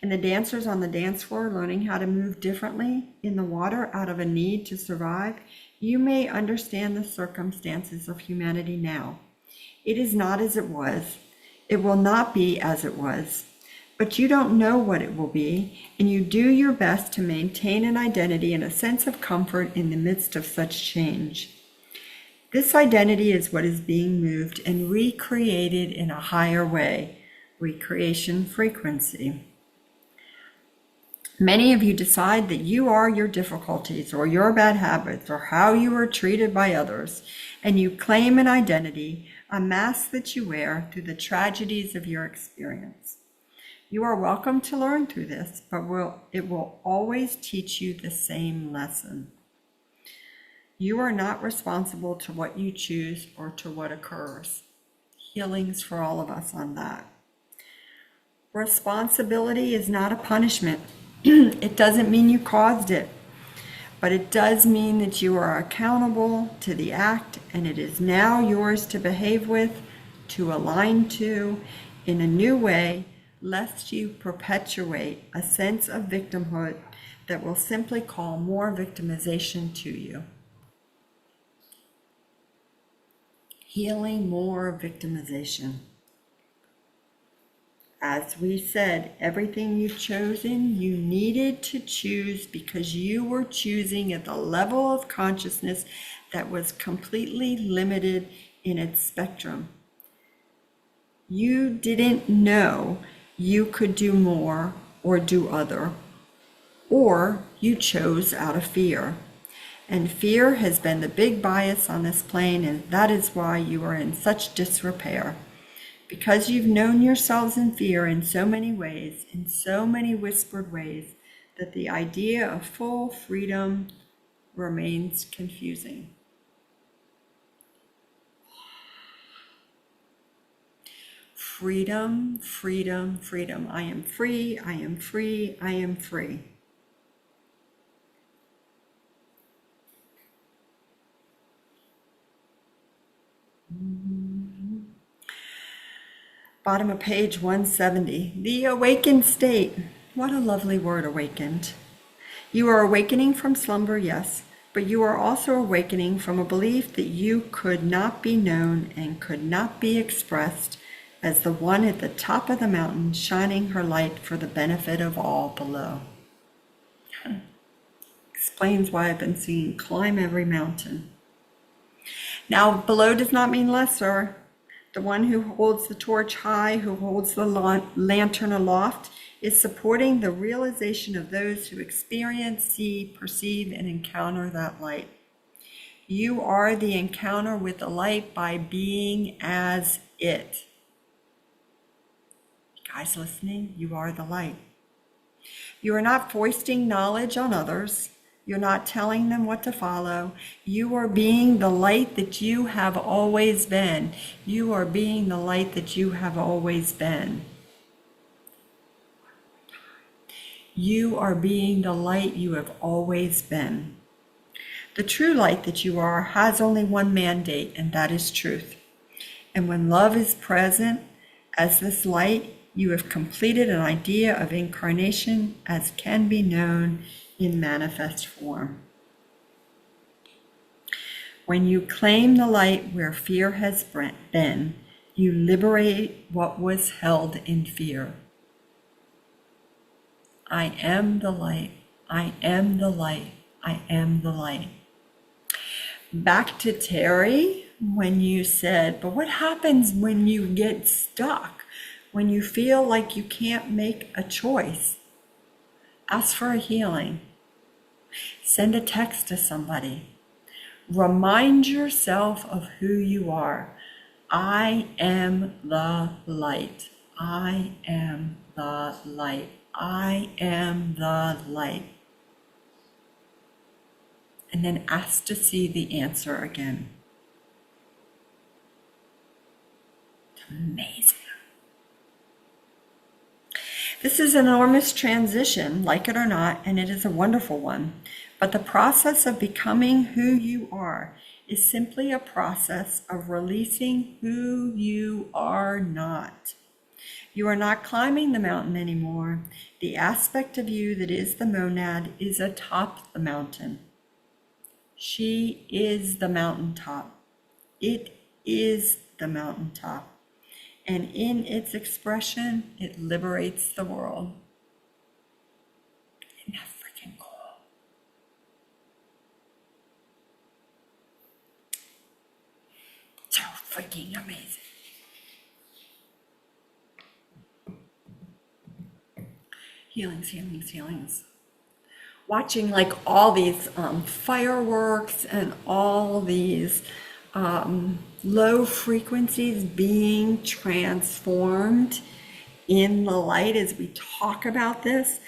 and the dancers on the dance floor learning how to move differently in the water out of a need to survive, you may understand the circumstances of humanity now. It is not as it was. It will not be as it was, but you don't know what it will be, and you do your best to maintain an identity and a sense of comfort in the midst of such change. This identity is what is being moved and recreated in a higher way, recreation frequency. Many of you decide that you are your difficulties or your bad habits or how you were treated by others, and you claim an identity, a mask that you wear through the tragedies of your experience. You are welcome to learn through this, but it will always teach you the same lesson. You are not responsible to what you choose or to what occurs. Healings for all of us on that. Responsibility is not a punishment. It doesn't mean you caused it, but it does mean that you are accountable to the act, and it is now yours to behave with, to align to, in a new way, lest you perpetuate a sense of victimhood that will simply call more victimization to you. Healing more victimization. As we said, everything you've chosen, you needed to choose because you were choosing at the level of consciousness that was completely limited in its spectrum. You didn't know you could do more or do other, or you chose out of fear. And fear has been the big bias on this plane, and that is why you are in such disrepair. Because you've known yourselves in fear in so many ways, in so many whispered ways, that the idea of full freedom remains confusing. Freedom, freedom, freedom. I am free, I am free, I am free. Bottom of page 170. The awakened state. What a lovely word, awakened. You are awakening from slumber, yes, but you are also awakening from a belief that you could not be known and could not be expressed as the one at the top of the mountain shining her light for the benefit of all below. Explains why I've been singing Climb Every Mountain. Now, below does not mean lesser. The one who holds the torch high, who holds the lantern aloft, is supporting the realization of those who experience, see, perceive, and encounter that light. You are the encounter with the light by being as it. Guys listening, you are the light. You are not foisting knowledge on others. You're not telling them what to follow. You are being the light that you have always been. You are being the light that you have always been. You are being the light you have always been. The true light that you are has only one mandate, and that is truth. And when love is present as this light, you have completed an idea of incarnation as can be known in manifest form. When you claim the light where fear has been, you liberate what was held in fear. I am the light. I am the light. I am the light. Back to Terry, when you said, but what happens when you get stuck? When you feel like you can't make a choice? Ask for a healing. Send a text to somebody. Remind yourself of who you are. I am the light. I am the light. I am the light. And then ask to see the answer again. It's amazing. This is an enormous transition, like it or not, and it is a wonderful one. But the process of becoming who you are is simply a process of releasing who you are not. You are not climbing the mountain anymore. The aspect of you that is the monad is atop the mountain. She is the mountaintop. It is the mountaintop. And in its expression, it liberates the world. Isn't that freaking cool? So freaking amazing. Healings, healings, healings. Watching like all these fireworks and all these low frequencies being transformed in the light as we talk about this.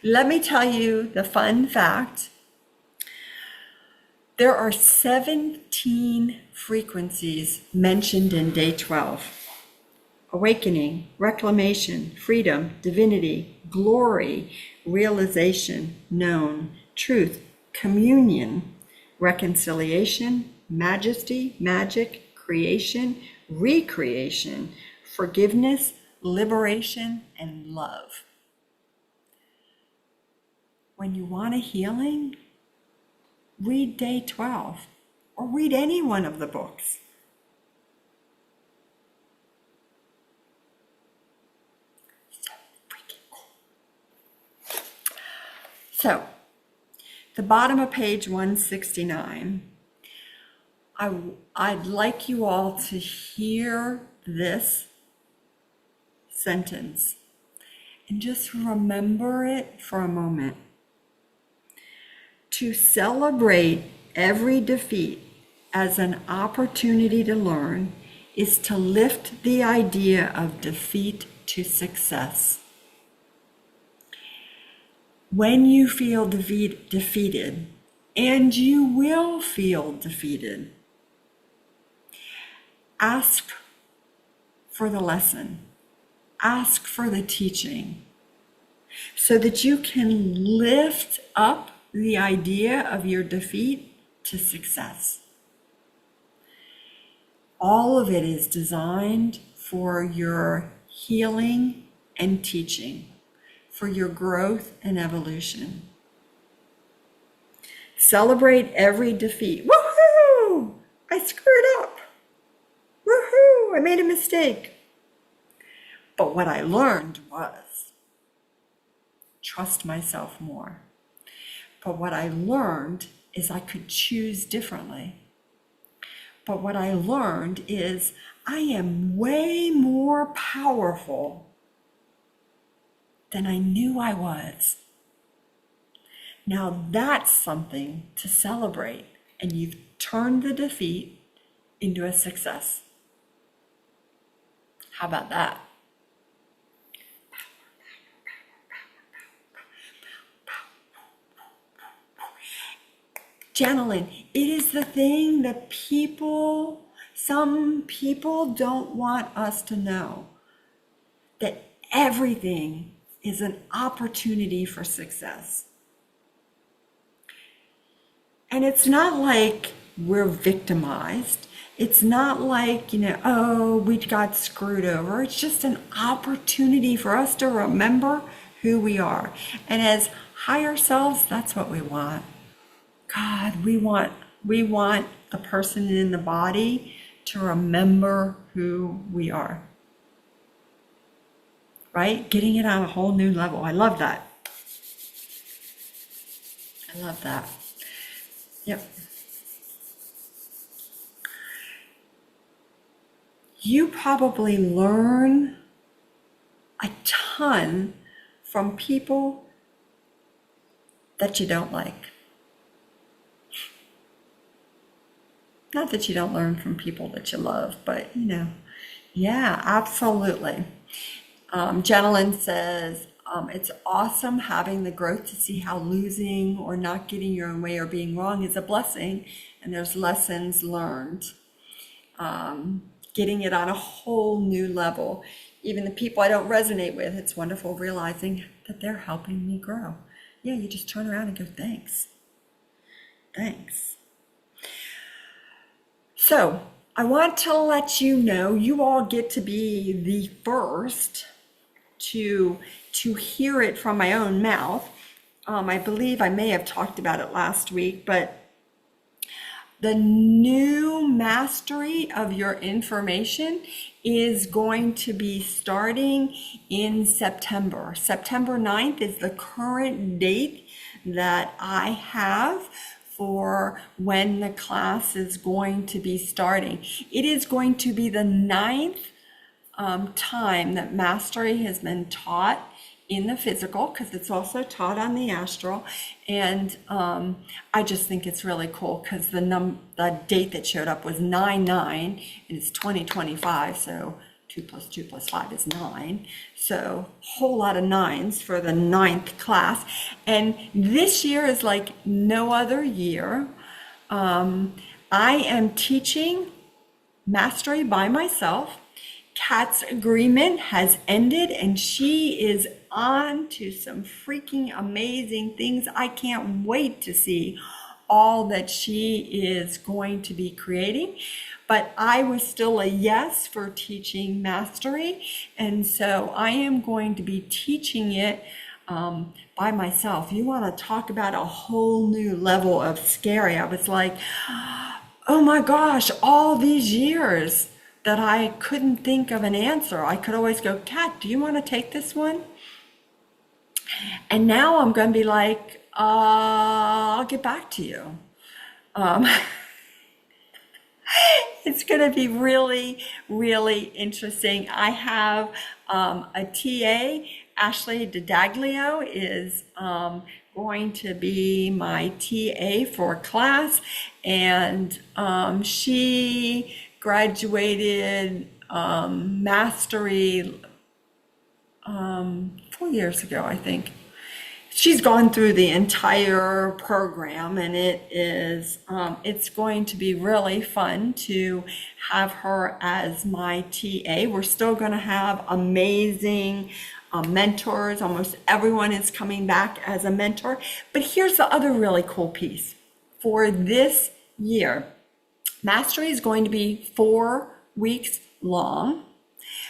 Let me tell you the fun fact. There are 17 frequencies mentioned in day 12. Awakening, reclamation, freedom, divinity, glory, realization, known, truth, communion, reconciliation, majesty, magic, creation, recreation, forgiveness, liberation, and love. When you want a healing, read day 12 or read any one of the books. So freaking cool. So, the bottom of page 169. I'd like you all to hear this sentence and just remember it for a moment. To celebrate every defeat as an opportunity to learn is to lift the idea of defeat to success. When you feel defeated, and you will feel defeated, ask for the lesson, ask for the teaching, so that you can lift up the idea of your defeat to success. All of it is designed for your healing and teaching, for your growth and evolution. Celebrate every defeat. Woohoo! I screwed up. Woohoo! I made a mistake. But what I learned was trust myself more. But what I learned is I could choose differently. But what I learned is I am way more powerful than I knew I was. Now that's something to celebrate, and you've turned the defeat into a success. How about that? Gentlemen, it is the thing that some people don't want us to know, that everything is an opportunity for success. And it's not like we're victimized. It's not like, oh, we got screwed over. It's just an opportunity for us to remember who we are. And as higher selves, that's what we want. God, we want the person in the body to remember who we are. Right? Getting it on a whole new level. I love that. I love that. Yep. You probably learn a ton from people that you don't like. Not that you don't learn from people that you love, but yeah, absolutely. Gentleman says, it's awesome having the growth to see how losing or not getting your own way or being wrong is a blessing, and there's lessons learned. Getting it on a whole new level. Even the people I don't resonate with, it's wonderful realizing that they're helping me grow. Yeah, you just turn around and go, thanks. Thanks. So I want to let you know, you all get to be the first to hear it from my own mouth. I believe I may have talked about it last week, but the new mastery of your information is going to be starting in September. September 9th is the current date that I have for when the class is going to be starting. It is going to be the 9th time that mastery has been taught in the physical, because it's also taught on the astral. And I just think it's really cool because the date that showed up was 9/9, and it's 2025, so 2 + 2 + 5 is 9. So whole lot of nines for the 9th class. And this year is like no other year. I am teaching mastery by myself. Kat's agreement has ended, and she is on to some freaking amazing things. I can't wait to see all that she is going to be creating. But I was still a yes for teaching mastery, and so I am going to be teaching it by myself. You want to talk about a whole new level of scary. I was like, oh my gosh, all these years that I couldn't think of an answer. I could always go, Kat, do you want to take this one? And now I'm going to be like, I'll get back to you. It's going to be really, really interesting. I have a TA, Ashley DiDaglio, is going to be my TA for class, and she graduated mastery 4 years ago, I think. She's gone through the entire program, and it's going to be really fun to have her as my TA. We're still going to have amazing mentors. Almost everyone is coming back as a mentor. But here's the other really cool piece. For this year, Mastery is going to be 4 weeks long.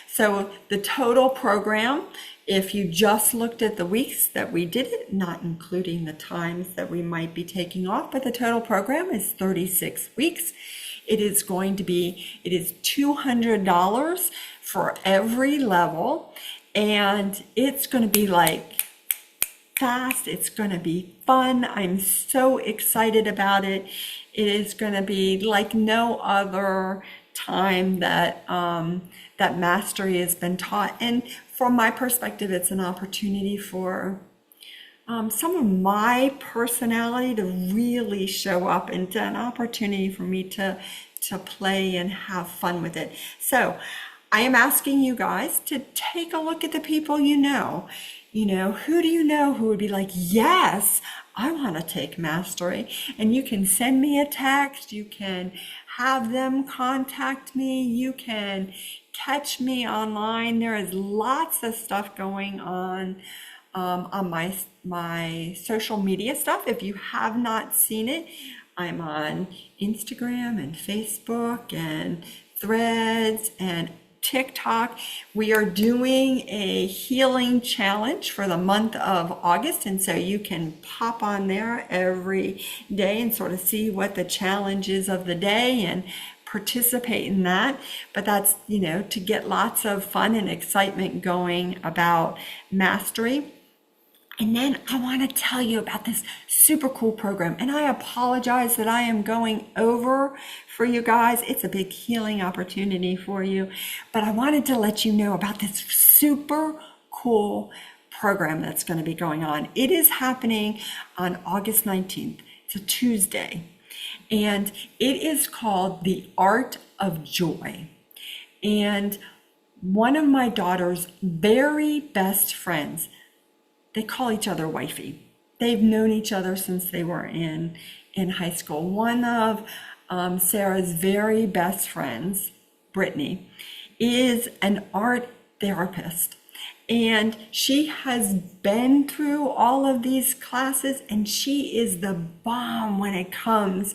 So the total program, if you just looked at the weeks that we did it, not including the times that we might be taking off, but the total program is 36 weeks. It is $200 for every level, and it's going to be like fast. It's going to be fun. I'm so excited about it. It is going to be like no other time that that mastery has been taught. And from my perspective, it's an opportunity for some of my personality to really show up, and an opportunity for me to play and have fun with it. So I am asking you guys to take a look at the people you know. You know, who do you know who would be like, yes, I want to take mastery? And you can send me a text. You can have them contact me. You can catch me online. There is lots of stuff going on my social media stuff. If you have not seen it, I'm on Instagram and Facebook and Threads and TikTok. We are doing a healing challenge for the month of August, and so you can pop on there every day and sort of see what the challenge is of the day and participate in that. But that's, you know, to get lots of fun and excitement going about mastery. And then I want to tell you about this super cool program. And I apologize that I am going over for you guys. It's a big healing opportunity for you. But I wanted to let you know about this super cool program that's going to be going on. It is happening on August 19th. It's a Tuesday. And it is called The Art of Joy. And one of my daughter's very best friends, they call each other wifey. They've known each other since they were in high school. One of Sarah's very best friends, Brittany, is an art therapist. And she has been through all of these classes, and she is the bomb when it comes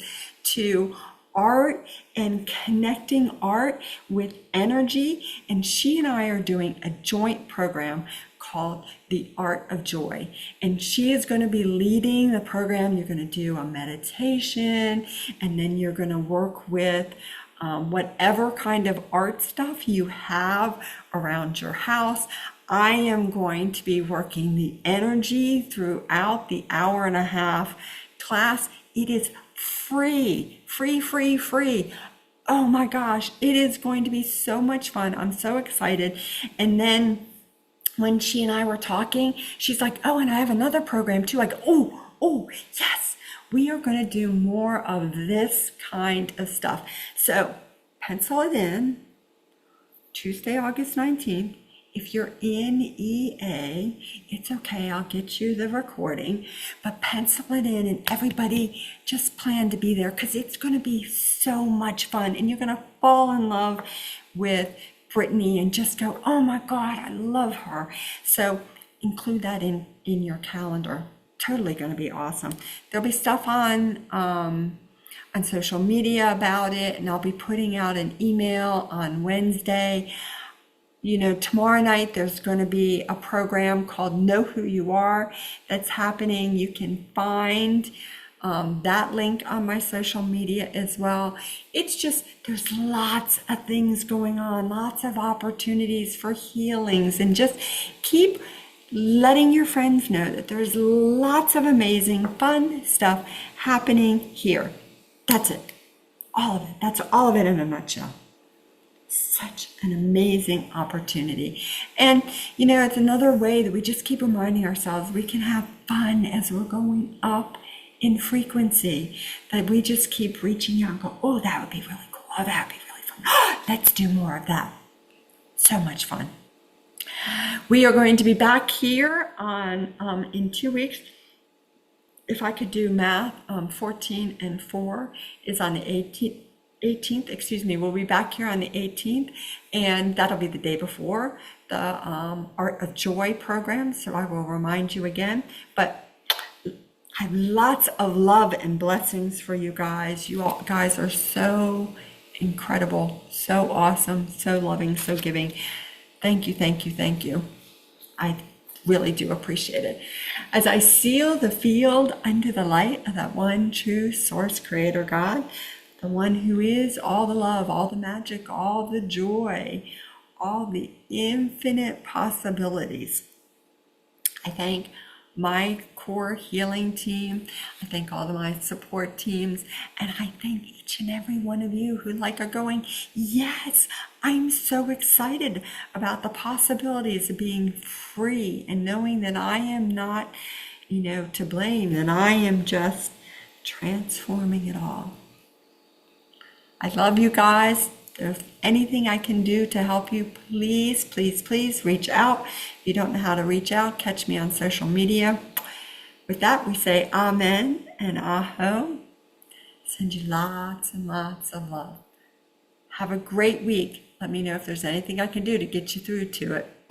to art and connecting art with energy. And she and I are doing a joint program called The Art of Joy. And she is going to be leading the program. You're going to do a meditation, and then you're going to work with whatever kind of art stuff you have around your house. I am going to be working the energy throughout the hour-and-a-half class. It is free. Oh my gosh, it is going to be so much fun. I'm so excited. And then when she and I were talking, she's like, oh, and I have another program too. Like, oh, yes, we are going to do more of this kind of stuff. So pencil it in, Tuesday, August 19th. If you're in EA, it's okay, I'll get you the recording, but pencil it in, and everybody just plan to be there, because it's going to be so much fun, and you're going to fall in love with Brittany and just go, oh my God, I love her. So include that in your calendar. Totally going to be awesome. There'll be stuff on social media about it, and I'll be putting out an email on Wednesday. You know, tomorrow night there's going to be a program called Know Who You Are that's happening. You can find that link on my social media as well. It's just, there's lots of things going on, lots of opportunities for healings, and just keep letting your friends know that there's lots of amazing, fun stuff happening here. That's it. All of it. That's all of it in a nutshell. Such an amazing opportunity. And, it's another way that we just keep reminding ourselves we can have fun as we're going up in frequency, that we just keep reaching out and go, oh, that would be really cool. Oh, that would be really fun. Let's do more of that. So much fun. We are going to be back here on in 2 weeks. If I could do math, 14 and 4 is on the 18th, excuse me. We'll be back here on the 18th, and that'll be the day before the Art of Joy program. So I will remind you again, but I have lots of love and blessings for you guys. You all guys are so incredible, so awesome, so loving, so giving. Thank you, thank you, thank you. I really do appreciate it. As I seal the field under the light of that one true source creator God, the one who is all the love, all the magic, all the joy, all the infinite possibilities. I thank my core healing team. I thank all of my support teams. And I thank each and every one of you who are going, yes, I'm so excited about the possibilities of being free and knowing that I am not, to blame, that I am just transforming it all. I love you guys. If there's anything I can do to help you, please, please, please reach out. If you don't know how to reach out, catch me on social media. With that, we say amen and aho. Send you lots and lots of love. Have a great week. Let me know if there's anything I can do to get you through to it.